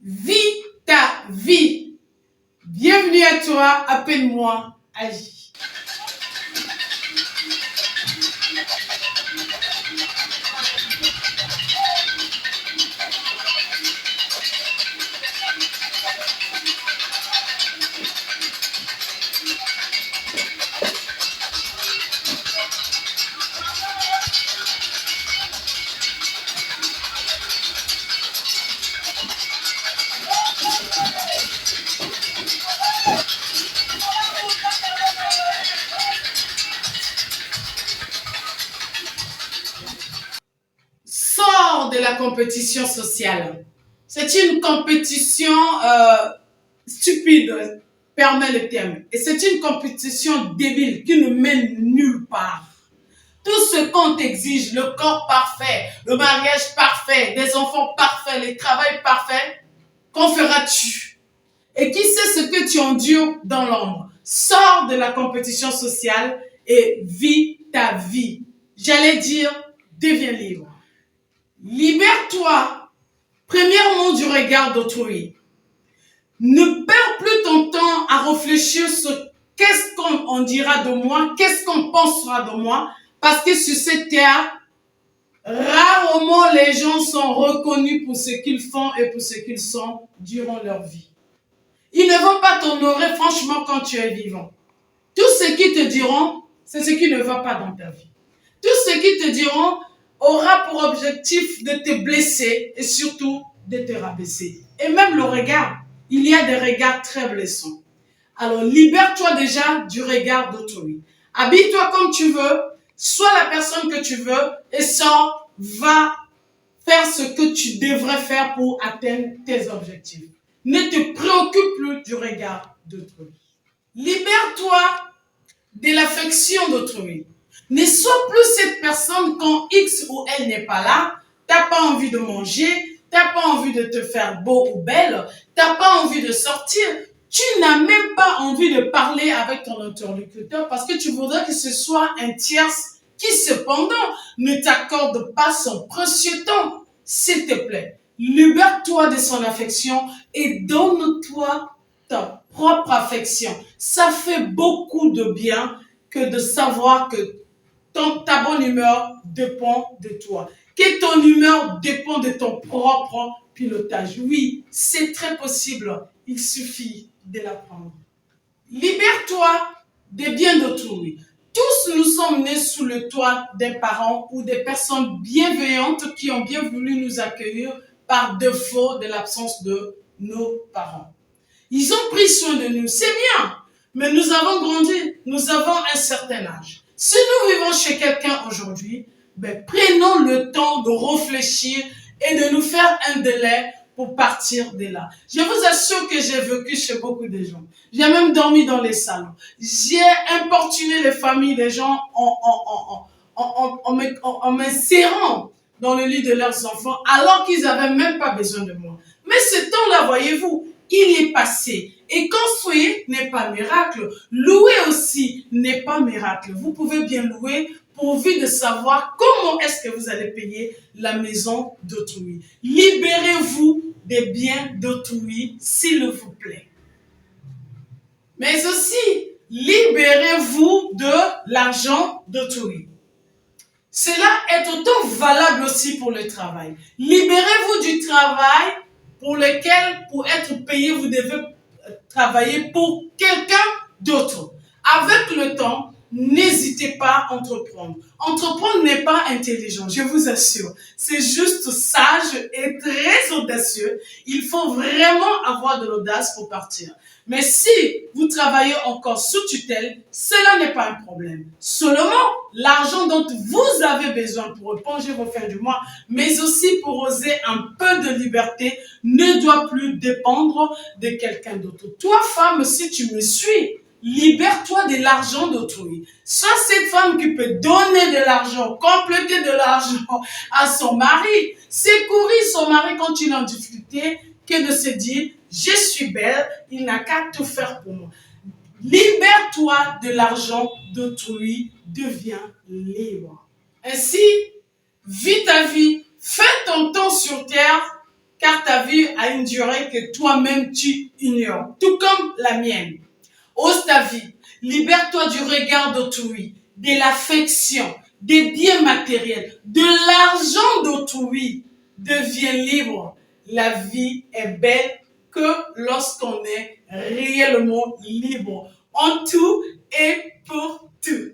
Vis ta vie. Bienvenue à toi, appelle-moi Agi. Sors de la compétition sociale. C'est une compétition stupide, permet le terme. Et c'est une compétition débile qui ne mène nulle part. Tout ce qu'on t'exige, le corps parfait, le mariage parfait, des enfants parfaits, le travail parfait, qu'en feras-tu? Et qui sait ce que tu endures dans l'ombre? Sors de la compétition sociale et vis ta vie. J'allais dire, deviens libre. Libère-toi, premièrement, du regard d'autrui. Ne perds plus ton temps à réfléchir sur qu'est-ce qu'on dira de moi, qu'est-ce qu'on pensera de moi, parce que sur cette terre, rarement les gens sont reconnus pour ce qu'ils font et pour ce qu'ils sont durant leur vie. Ils ne vont pas t'honorer franchement quand tu es vivant. Tout ce qu'ils te diront, c'est ce qui ne va pas dans ta vie. Tout ce qu'ils te diront aura pour objectif de te blesser et surtout de te rabaisser. Et même le regard, il y a des regards très blessants. Alors libère-toi déjà du regard d'autrui. Habille-toi comme tu veux, sois la personne que tu veux et sors, va faire ce que tu devrais faire pour atteindre tes objectifs. Ne te préoccupe plus du regard d'autrui. Libère-toi de l'affection d'autrui. Ne sois plus cette personne quand X ou elle n'est pas là, tu n'as pas envie de manger, tu n'as pas envie de te faire beau ou belle, tu n'as pas envie de sortir, tu n'as même pas envie de parler avec ton interlocuteur parce que tu voudrais que ce soit un tierce qui cependant ne t'accorde pas son précieux temps. S'il te plaît, libère-toi de son affection et donne-toi ta propre affection. Ça fait beaucoup de bien que de savoir que ta bonne humeur dépend de toi, que ton humeur dépend de ton propre pilotage. Oui, c'est très possible, il suffit de l'apprendre. Libère-toi des biens d'autrui. Tous nous sommes nés sous le toit des parents ou des personnes bienveillantes qui ont bien voulu nous accueillir par défaut de l'absence de nos parents. Ils ont pris soin de nous, c'est bien, mais nous avons grandi, nous avons un certain âge. Si nous vivons chez quelqu'un aujourd'hui, prenons le temps de réfléchir et de nous faire un délai pour partir de là. Je vous assure que j'ai vécu chez beaucoup de gens. J'ai même dormi dans les salons. J'ai importuné les familles des gens en m'insérant dans le lit de leurs enfants alors qu'ils n'avaient même pas besoin de moi. Mais ce temps-là, voyez-vous, il est passé. Et construire n'est pas miracle. Louer aussi n'est pas miracle. Vous pouvez bien louer pourvu de savoir comment est-ce que vous allez payer la maison d'autrui. Libérez-vous des biens d'autrui, s'il vous plaît. Mais aussi, libérez-vous de l'argent d'autrui. Cela est autant valable aussi pour le travail. Libérez-vous du travail pour lequel, pour être payé, vous devez travailler pour quelqu'un d'autre. Avec le temps, n'hésitez pas à entreprendre. Entreprendre n'est pas intelligent, je vous assure. C'est juste sage et très audacieux. Il faut vraiment avoir de l'audace pour partir. Mais si vous travaillez encore sous tutelle, cela n'est pas un problème. Seulement, l'argent dont vous avez besoin pour éponger vos fins du mois, mais aussi pour oser un peu de liberté, ne doit plus dépendre de quelqu'un d'autre. Toi, femme, si tu me suis, libère-toi de l'argent d'autrui. Sois cette femme qui peut donner de l'argent, compléter de l'argent à son mari, secourir son mari quand il est en difficulté, que de se dire, je suis belle, il n'a qu'à tout faire pour moi. Libère-toi de l'argent d'autrui, deviens libre. Ainsi, vis ta vie, fais ton temps sur terre car ta vie a une durée que toi-même tu ignores, tout comme la mienne. Ose ta vie, libère-toi du regard d'autrui, de l'affection, des biens matériels, de l'argent d'autrui. Deviens libre. La vie est belle que lorsqu'on est réellement libre, en tout et pour tout.